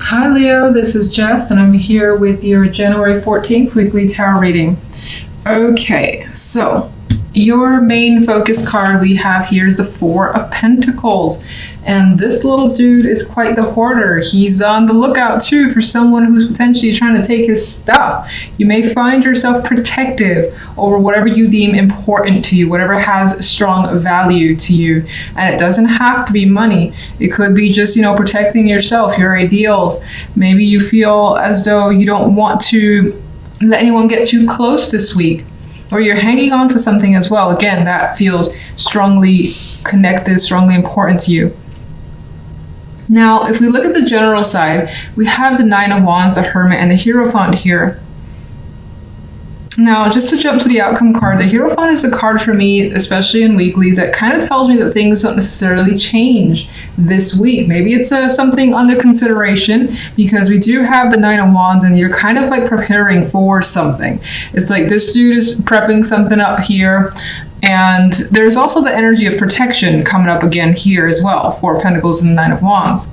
Hi Leo, this is Jess and I'm here with your January 14th weekly tarot reading. Okay, so your main focus card we have here is the Four of Pentacles. And this little dude is quite the hoarder. He's on the lookout too for someone who's potentially trying to take his stuff. You may find yourself protective over whatever you deem important to you, whatever has strong value to you. And it doesn't have to be money. It could be just, protecting yourself, your ideals. Maybe you feel as though you don't want to let anyone get too close this week. Or you're hanging on to something as well. Again, that feels strongly connected, strongly important to you. Now, if we look at the general side, we have the Nine of Wands, the Hermit, and the Hierophant here. Now, just to jump to the outcome card, the Hierophant is a card for me, especially in weekly, that kind of tells me that things don't necessarily change this week. Maybe it's something under consideration, because we do have the Nine of Wands and you're kind of like preparing for something. It's like this dude is prepping something up here. And there's also the energy of protection coming up again here as well, Four of Pentacles and the Nine of Wands.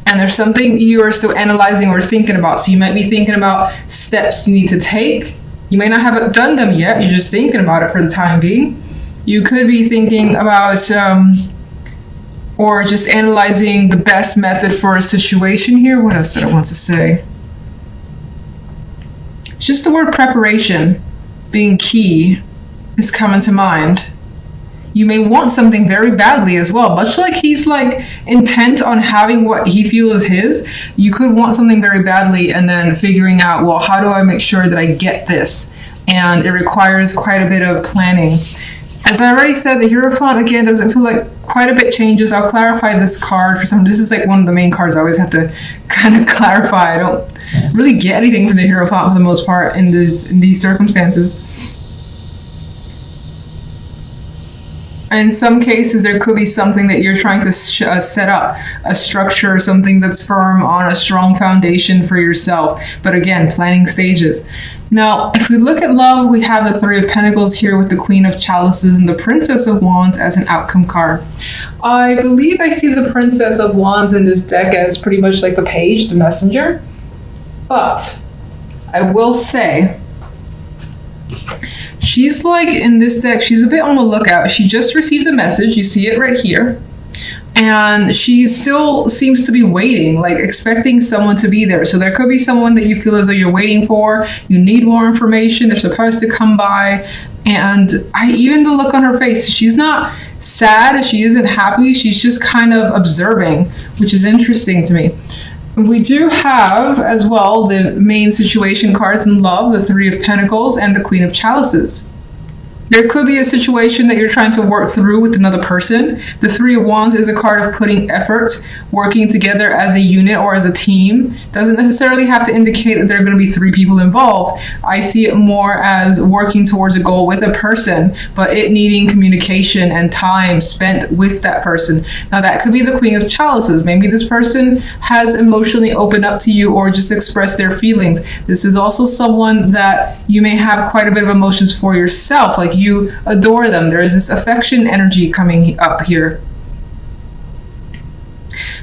And there's something you are still analyzing or thinking about. So you might be thinking about steps you need to take. You may not have done them yet. You're just thinking about it for the time being. You could be thinking about or just analyzing the best method for a situation here. What else did I want to say? It's just the word preparation being key is coming to mind. You may want something very badly as well, much like he's like intent on having what he feels is his. You could want something very badly and then figuring out, well, how do I make sure that I get this? And it requires quite a bit of planning. As I already said, the Hierophant again doesn't feel like quite a bit changes. I'll clarify this card for some. This is like one of the main cards I always have to kind of clarify. I don't really get anything from the Hierophant for the most part in these circumstances. In some cases, there could be something that you're trying to set up, a structure, something that's firm on a strong foundation for yourself. But again, planning stages. Now, if we look at love, we have the Three of Pentacles here with the Queen of Chalices and the Princess of Wands as an outcome card. I believe I see the Princess of Wands in this deck as pretty much like the page, the messenger. But I will say, she's like in this deck, she's a bit on the lookout. She just received a message. You see it right here. And she still seems to be waiting, like expecting someone to be there. So there could be someone that you feel as though you're waiting for. You need more information. They're supposed to come by. And even the look on her face, she's not sad. She isn't happy. She's just kind of observing, which is interesting to me. We do have, as well, the main situation cards in love, the Three of Pentacles and the Queen of Chalices. There could be a situation that you're trying to work through with another person. The Three of Wands is a card of putting effort, working together as a unit or as a team. Doesn't necessarily have to indicate that there are going to be three people involved. I see it more as working towards a goal with a person, but it needing communication and time spent with that person. Now that could be the Queen of Chalices. Maybe this person has emotionally opened up to you or just expressed their feelings. This is also someone that you may have quite a bit of emotions for yourself, like you adore them. There is this affection energy coming up here.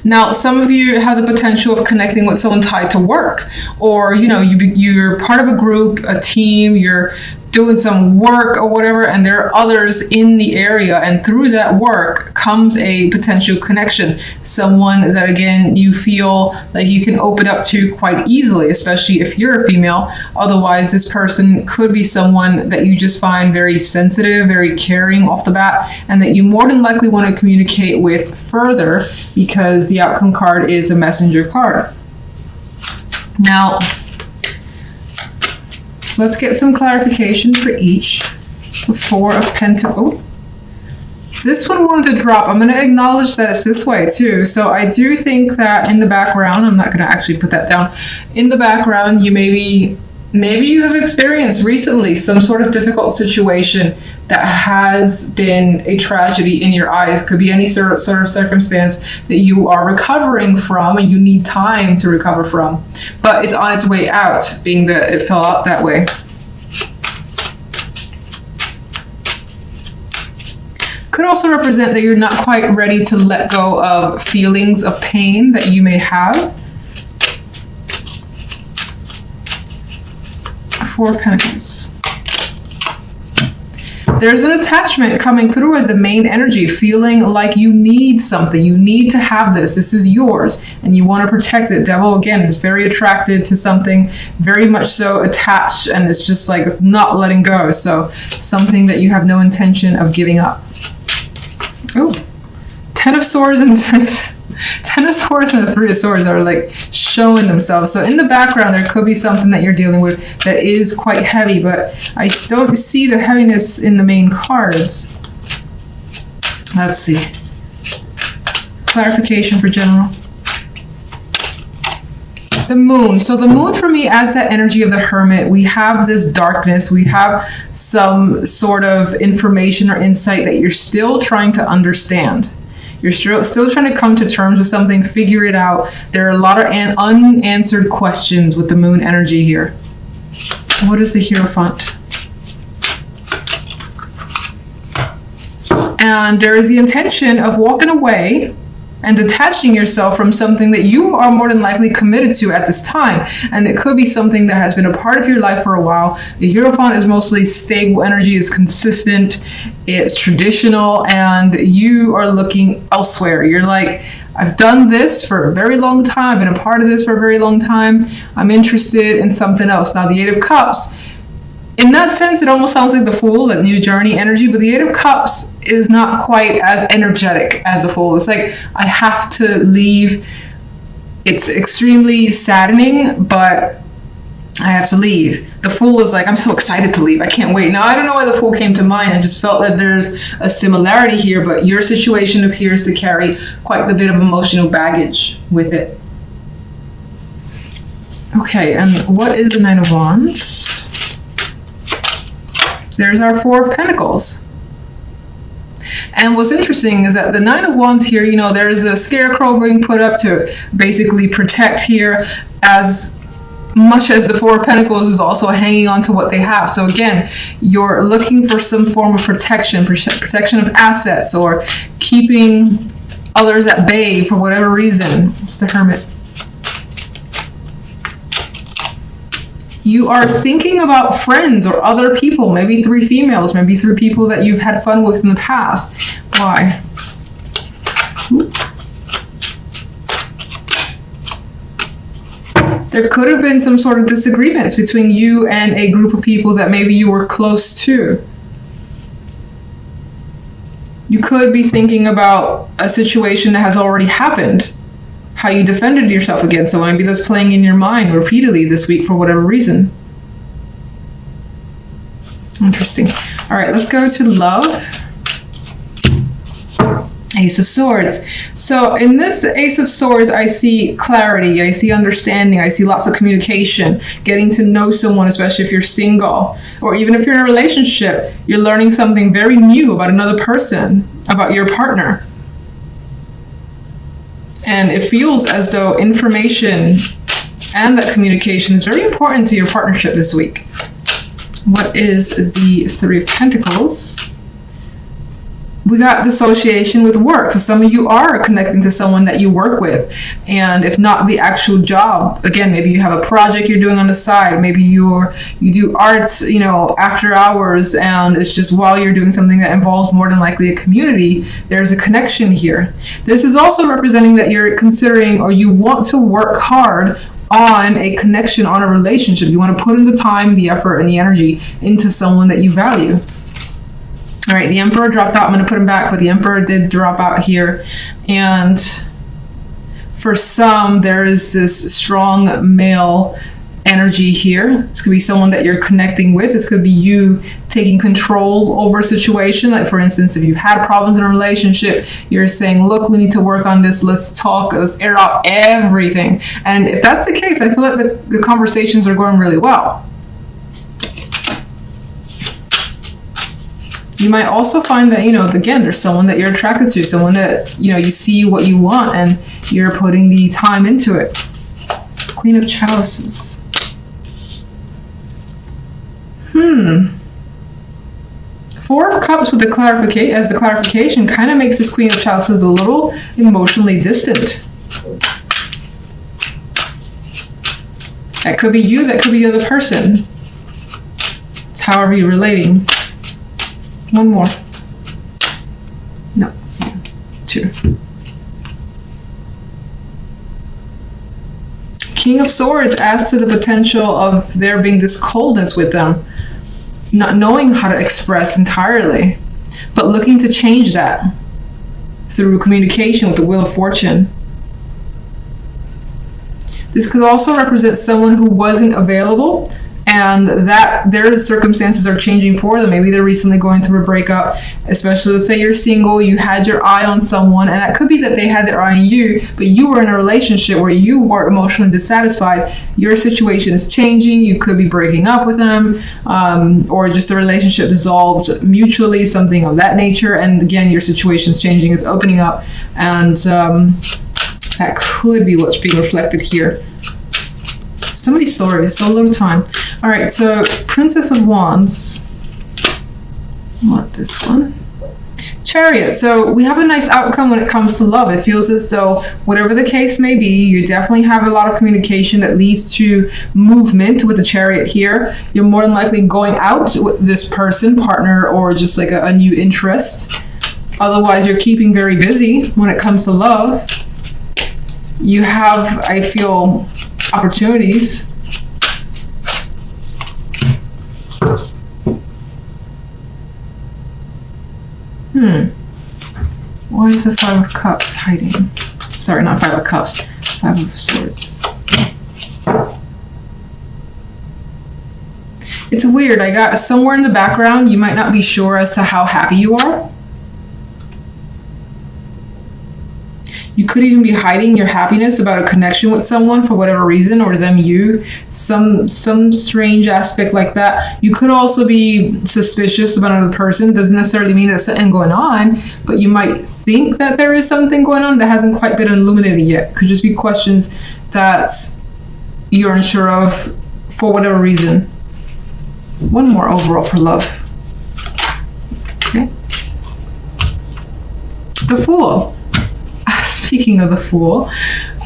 Now, some of you have the potential of connecting with someone tied to work, or you're part of a group, a team, you're doing some work or whatever, and there are others in the area, and through that work comes a potential connection. Someone that, again, you feel like you can open up to quite easily, especially if you're a female. Otherwise, this person could be someone that you just find very sensitive, very caring off the bat, and that you more than likely want to communicate with further, because the outcome card is a messenger card. Now, let's get some clarification for each. The Four of Pentacles. Oh, this one wanted to drop. I'm going to acknowledge that it's this way too. So I do think that in the background, I'm not going to actually put that down. In the background, you maybe you have experienced recently some sort of difficult situation that has been a tragedy in your eyes. Could be any sort of circumstance that you are recovering from and you need time to recover from. But it's on its way out, being that it fell out that way. Could also represent that you're not quite ready to let go of feelings of pain that you may have. Four of Pentacles. There's an attachment coming through as the main energy, feeling like you need something. You need to have this. This is yours, and you want to protect it. Devil, again, is very attracted to something, very much so attached, and it's just like it's not letting go. So something that you have no intention of giving up. Oh, Ten of Swords and Ten of Swords and the Three of Swords are like showing themselves. So in the background, there could be something that you're dealing with that is quite heavy, but I don't see the heaviness in the main cards. Let's see. Clarification for general. The moon. So the moon for me adds that energy of the hermit. We have this darkness. We have some sort of information or insight that you're still trying to understand. You're still trying to come to terms with something, figure it out. There are a lot of unanswered questions with the moon energy here. What is the Hierophant? And there is the intention of walking away and detaching yourself from something that you are more than likely committed to at this time. And it could be something that has been a part of your life for a while. The Hierophant is mostly stable energy, is consistent, it's traditional, and you are looking elsewhere. You're like, I've done this for a very long time, been a part of this for a very long time. I'm interested in something else. Now, the Eight of Cups, in that sense, it almost sounds like the Fool, that new journey energy, but the Eight of Cups is not quite as energetic as the Fool. It's like, I have to leave. It's extremely saddening, but I have to leave. The Fool is like, I'm so excited to leave. I can't wait. Now, I don't know why the Fool came to mind. I just felt that there's a similarity here, but your situation appears to carry quite a bit of emotional baggage with it. Okay, and what is the Nine of Wands? There's our Four of Pentacles. And what's interesting is that the Nine of Wands here, you know, there's a scarecrow being put up to basically protect here, as much as the Four of Pentacles is also hanging on to what they have. So again, you're looking for some form of protection, protection of assets, or keeping others at bay for whatever reason. It's the Hermit. You are thinking about friends or other people, maybe three females, maybe three people that you've had fun with in the past. Why? Ooh. There could have been some sort of disagreements between you and a group of people that maybe you were close to. You could be thinking about a situation that has already happened, how you defended yourself against someone. Maybe that's playing in your mind repeatedly this week for whatever reason. Interesting. All right, let's go to love. Ace of Swords. So in this Ace of Swords, I see clarity, I see understanding, I see lots of communication, getting to know someone, especially if you're single, or even if you're in a relationship, you're learning something very new about another person, about your partner. And it feels as though information and that communication is very important to your partnership this week. What is the Three of Pentacles? We got the association with work. So some of you are connecting to someone that you work with. And if not the actual job, again, maybe you have a project you're doing on the side. Maybe you do arts, you know, after hours, and it's just while you're doing something that involves more than likely a community, there's a connection here. This is also representing that you're considering, or you want to work hard on a connection, on a relationship. You want to put in the time, the effort, and the energy into someone that you value. All right, the Emperor dropped out. I'm going to put him back, but the Emperor did drop out here. And for some, there is this strong male energy here. This could be someone that you're connecting with. This could be you taking control over a situation. Like, for instance, if you've had problems in a relationship, you're saying, look, we need to work on this. Let's talk. Let's air out everything. And if that's the case, I feel like the conversations are going really well. You might also find that, you know, again, there's someone that you're attracted to, someone that, you know, you see what you want and you're putting the time into it. Queen of Chalices. Four of Cups with the clarification kind of makes this Queen of Chalices a little emotionally distant. That could be you, that could be the other person. How are you relating? One more. No. 2. King of Swords adds to the potential of there being this coldness with them, not knowing how to express entirely, but looking to change that through communication with the Wheel of Fortune. This could also represent someone who wasn't available and that their circumstances are changing for them. Maybe they're recently going through a breakup, especially let's say you're single, you had your eye on someone, and that could be that they had their eye on you, but you were in a relationship where you were emotionally dissatisfied. Your situation is changing. You could be breaking up with them, or just the relationship dissolved mutually, something of that nature. And again, your situation is changing, it's opening up, and that could be what's being reflected here. Somebody's sorry, it's still a little time. All right, so Princess of Wands. I want this one. Chariot. So we have a nice outcome when it comes to love. It feels as though whatever the case may be, you definitely have a lot of communication that leads to movement with the Chariot here. You're more than likely going out with this person, partner, or just like a new interest. Otherwise, you're keeping very busy when it comes to love. You have, I feel, opportunities. Why is the 5 of Cups hiding? Sorry, not 5 of Cups. 5 of Swords. It's weird. I got somewhere in the background, you might not be sure as to how happy you are. You could even be hiding your happiness about a connection with someone for whatever reason, or them you, some strange aspect like that. You could also be suspicious about another person. It doesn't necessarily mean there's something going on, but you might think that there is something going on that hasn't quite been illuminated yet. Could just be questions that you're unsure of for whatever reason. One more overall for love. Okay. The Fool. Speaking of the Fool,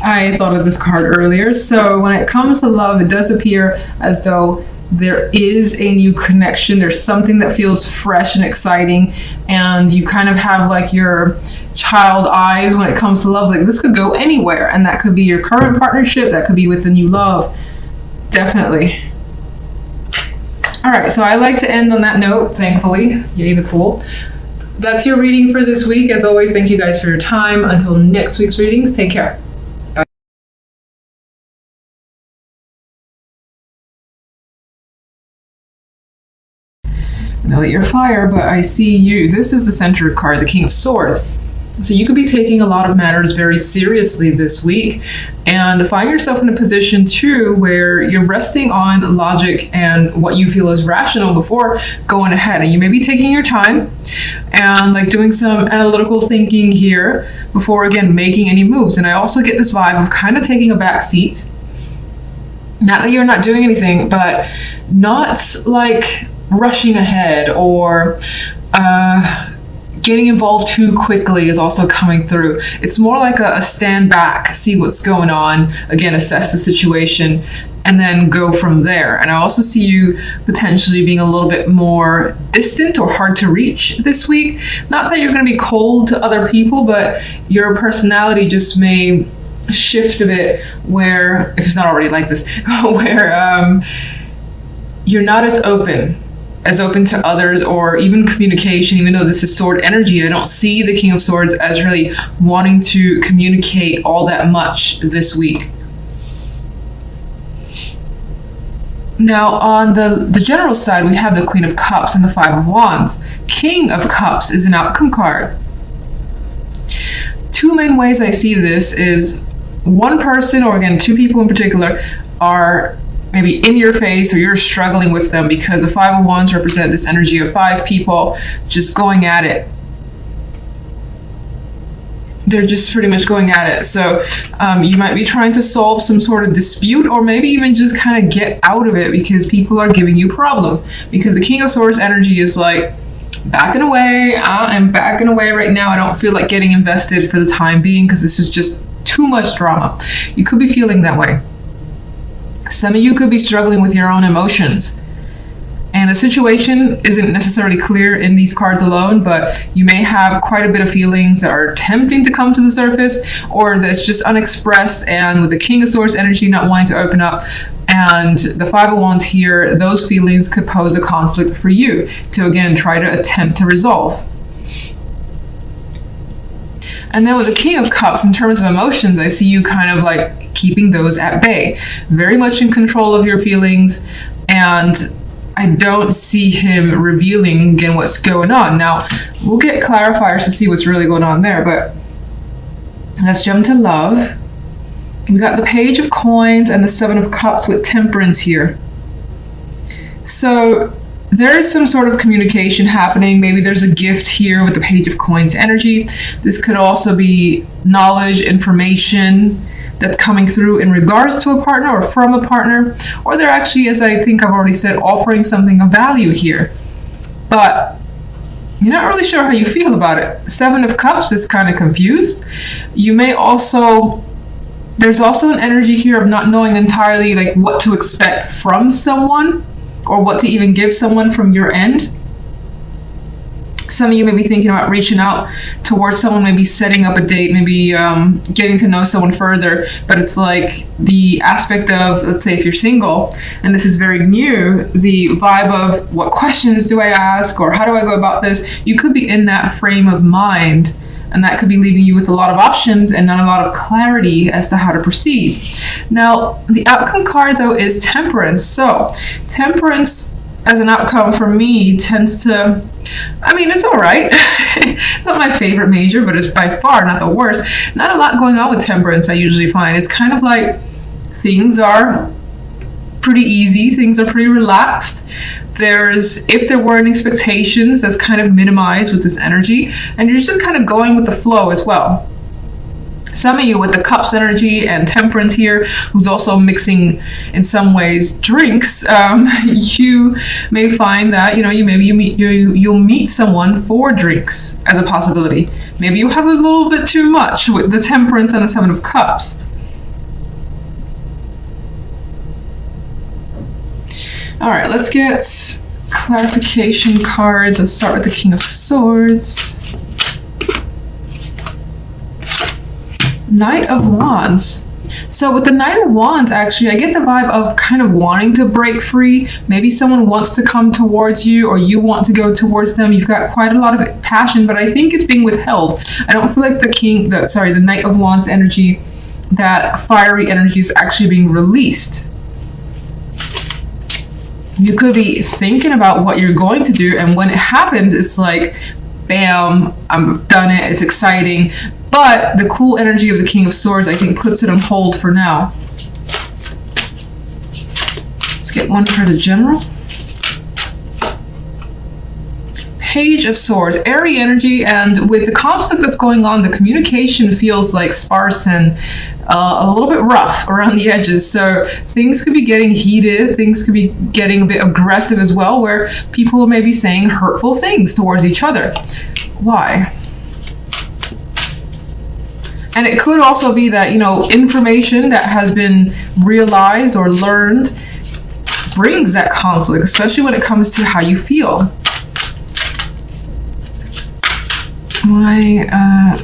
I thought of this card earlier. So when it comes to love, it does appear as though there is a new connection. There's something that feels fresh and exciting, and you kind of have like your child eyes when it comes to love. Like this could go anywhere, and that could be your current partnership, that could be with the new love. Definitely. All right, so I like to end on that note, thankfully. Yay, the Fool. That's your reading for this week. As always, thank you guys for your time. Until next week's readings, take care. Bye. Now that you're fire, but I see you. This is the center card, the King of Swords. So you could be taking a lot of matters very seriously this week, and find yourself in a position too where you're resting on logic and what you feel is rational before going ahead. And you may be taking your time and like doing some analytical thinking here before again making any moves. And I also get this vibe of kind of taking a back seat. Not that you're not doing anything, but not like rushing ahead or getting involved too quickly is also coming through. It's more like a stand back, see what's going on, again, assess the situation, and then go from there. And I also see you potentially being a little bit more distant or hard to reach this week. Not that you're going to be cold to other people, but your personality just may shift a bit where, if it's not already like this, where you're not as open to others or even communication. Even though this is sword energy, I don't see the King of Swords as really wanting to communicate all that much this week. Now on the general side, we have the Queen of Cups and the 5 of Wands. King of Cups is an outcome card. Two main ways I see this is one person, or again, two people in particular, are maybe in your face or you're struggling with them, because the 5 of Wands represent this energy of 5 people just going at it. They're just pretty much going at it. So you might be trying to solve some sort of dispute, or maybe even just kind of get out of it because people are giving you problems. Because the King of Swords energy is like, backing away. I'm backing away right now. I don't feel like getting invested for the time being because this is just too much drama. You could be feeling that way. Some of you could be struggling with your own emotions, And the situation isn't necessarily clear in these cards alone, but you may have quite a bit of feelings that are attempting to come to the surface, or that's just unexpressed, and with the King of Swords energy not wanting to open up, and the Five of Wands here, those feelings could pose a conflict for you to, again, try to attempt to resolve. And then with the King of Cups, in terms of emotions, I see you kind of like keeping those at bay, very much in control of your feelings, and I don't see him revealing again what's going on. Now, we'll get clarifiers to see what's really going on there, but let's jump to love. We got the Page of Coins and the Seven of Cups with Temperance here. So there's some sort of communication happening. Maybe there's a gift here with the Page of Coins energy. This could also be knowledge, information that's coming through in regards to a partner or from a partner, or they're actually, as I think I've already said, offering something of value here. But you're not really sure how you feel about it. Seven of Cups is kind of confused. You may also, there's also an energy here of not knowing entirely like what to expect from someone, or what to even give someone from your end. Some of you may be thinking about reaching out towards someone, maybe setting up a date, maybe getting to know someone further, but it's like the aspect of, let's say if you're single, and this is very new, the vibe of what questions do I ask, or how do I go about this? You could be in that frame of mind, and that could be leaving you with a lot of options and not a lot of clarity as to how to proceed. Now, the outcome card though is Temperance. So Temperance as an outcome for me tends to, I mean, it's all right. It's not my favorite major, but it's by far not the worst. Not a lot going on with Temperance, I usually find. It's kind of like things are pretty easy, things are pretty relaxed. If there weren't expectations, that's kind of minimized with this energy, and you're just kind of going with the flow as well. Some of you with the Cups energy and Temperance here, who's also mixing in some ways drinks, you may find that you'll meet someone for drinks as a possibility. Maybe you have a little bit too much with the Temperance and the Seven of Cups. All right, let's get clarification cards. Let's start with the King of Swords. Knight of Wands. So with the Knight of Wands, actually, I get the vibe of kind of wanting to break free. Maybe someone wants to come towards you, or you want to go towards them. You've got quite a lot of passion, but I think it's being withheld. I don't feel like the Knight of Wands energy, that fiery energy, is actually being released. You could be thinking about what you're going to do, and when it happens, it's like, bam, I've done it, it's exciting. But the cool energy of the King of Swords, I think, puts it on hold for now. Let's get one for the General. Page of Swords, airy energy, and with the conflict that's going on, the communication feels like sparse and a little bit rough around the edges. So things could be getting heated, things could be getting a bit aggressive as well, where people may be saying hurtful things towards each other. Why? And it could also be that, information that has been realized or learned brings that conflict, especially when it comes to how you feel.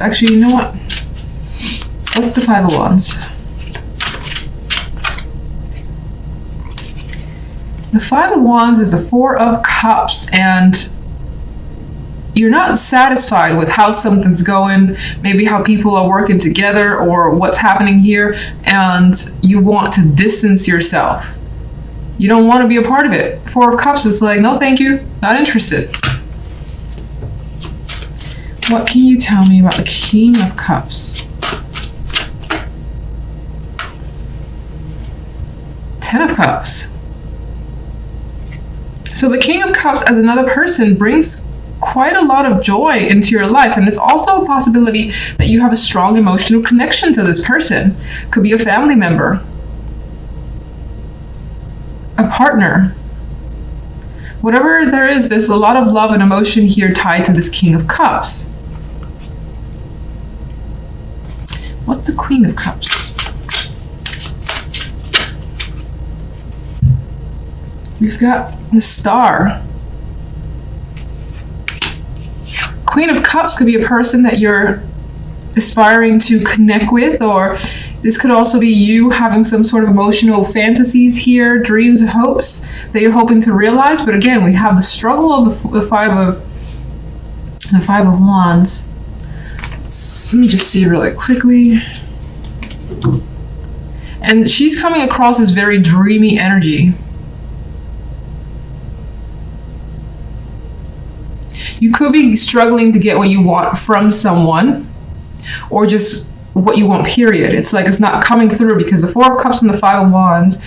Actually, you know what? What's the Five of Wands? The Five of Wands is the Four of Cups, and you're not satisfied with how something's going, maybe how people are working together or what's happening here, and you want to distance yourself. You don't want to be a part of it. Four of Cups is like, no thank you, not interested. What can you tell me about the King of Cups? Ten of Cups. So the King of Cups as another person brings quite a lot of joy into your life, and it's also a possibility that you have a strong emotional connection to this person. Could be a family member, a partner, whatever there is. There's a lot of love and emotion here tied to this King of Cups. What's the Queen of Cups? We've got the Star. Queen of Cups could be a person that you're aspiring to connect with, or this could also be you having some sort of emotional fantasies here, dreams, hopes that you're hoping to realize. But again, we have the struggle of the Five of Wands. Let me just see really quickly. And she's coming across as very dreamy energy. You could be struggling to get what you want from someone, or just what you want, period. It's like it's not coming through, because the Four of Cups and the Five of Wands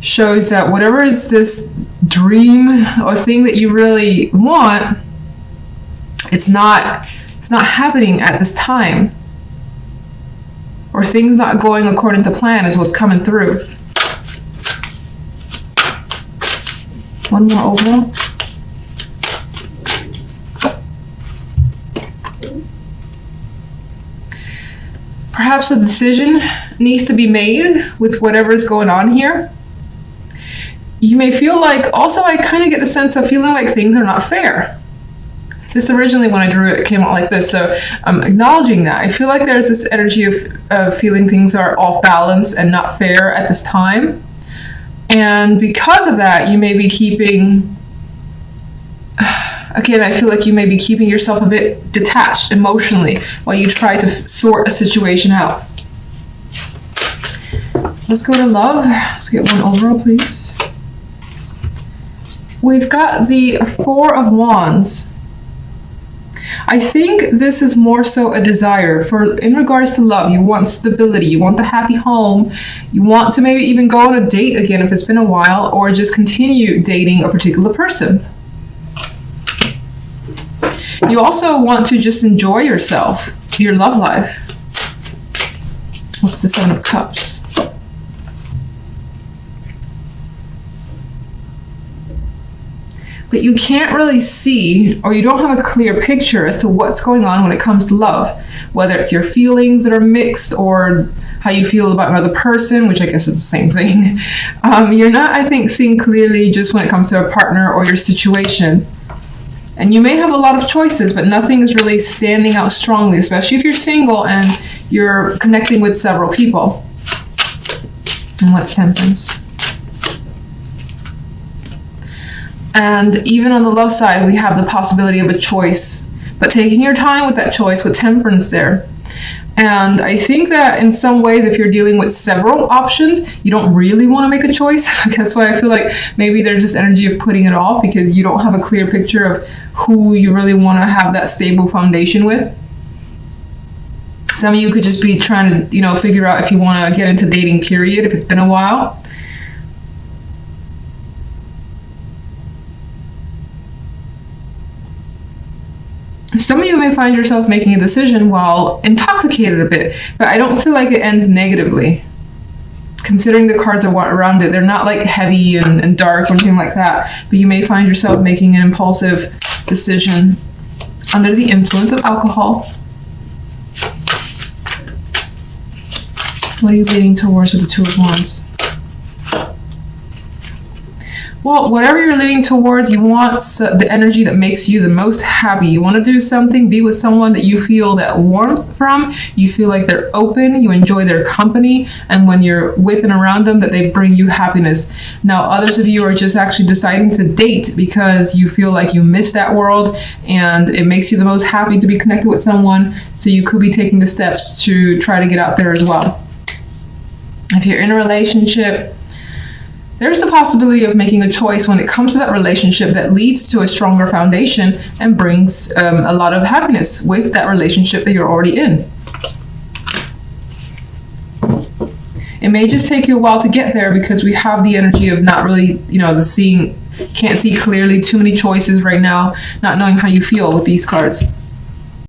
shows that whatever is this dream or thing that you really want, it's not happening at this time, or things not going according to plan is what's coming through. One more overall. Perhaps a decision needs to be made with whatever is going on here. You may feel like, also I kind of get the sense of feeling like things are not fair. This originally, when I drew it, came out like this, so I'm acknowledging that. I feel like there's this energy of feeling things are off balance and not fair at this time. And because of that, you may be keeping, again, I feel like you may be keeping yourself a bit detached emotionally while you try to sort a situation out. Let's go to love. Let's get one overall, please. We've got the Four of Wands. I think this is more so a desire for, in regards to love, you want stability, you want the happy home, you want to maybe even go on a date again if it's been a while, or just continue dating a particular person. You also want to just enjoy yourself, your love life. What's the Seven of Cups? But you can't really see, or you don't have a clear picture as to what's going on when it comes to love. Whether it's your feelings that are mixed, or how you feel about another person, which I guess is the same thing. You're not, I think, seeing clearly just when it comes to a partner or your situation. And you may have a lot of choices, but nothing is really standing out strongly, especially if you're single and you're connecting with several people. And what's Temperance? And even on the love side, we have the possibility of a choice, but taking your time with that choice with Temperance there. And I think that in some ways, if you're dealing with several options, you don't really want to make a choice. That's why I feel like maybe there's this energy of putting it off, because you don't have a clear picture of who you really want to have that stable foundation with. Some of you could just be trying to, figure out if you want to get into dating, period, if it's been a while. Some of you may find yourself making a decision while intoxicated a bit, but I don't feel like it ends negatively. Considering the cards are around it, they're not like heavy and dark or anything like that, but you may find yourself making an impulsive decision under the influence of alcohol. What are you leaning towards with the Two of Wands? Well, whatever you're leaning towards, you want the energy that makes you the most happy. You want to do something, be with someone that you feel that warmth from, you feel like they're open, you enjoy their company, and when you're with and around them, that they bring you happiness. Now, others of you are just actually deciding to date because you feel like you miss that world, and it makes you the most happy to be connected with someone, so you could be taking the steps to try to get out there as well. If you're in a relationship, there's the possibility of making a choice when it comes to that relationship that leads to a stronger foundation and brings a lot of happiness with that relationship that you're already in. It may just take you a while to get there because we have the energy of not really, can't see clearly, too many choices right now, not knowing how you feel with these cards.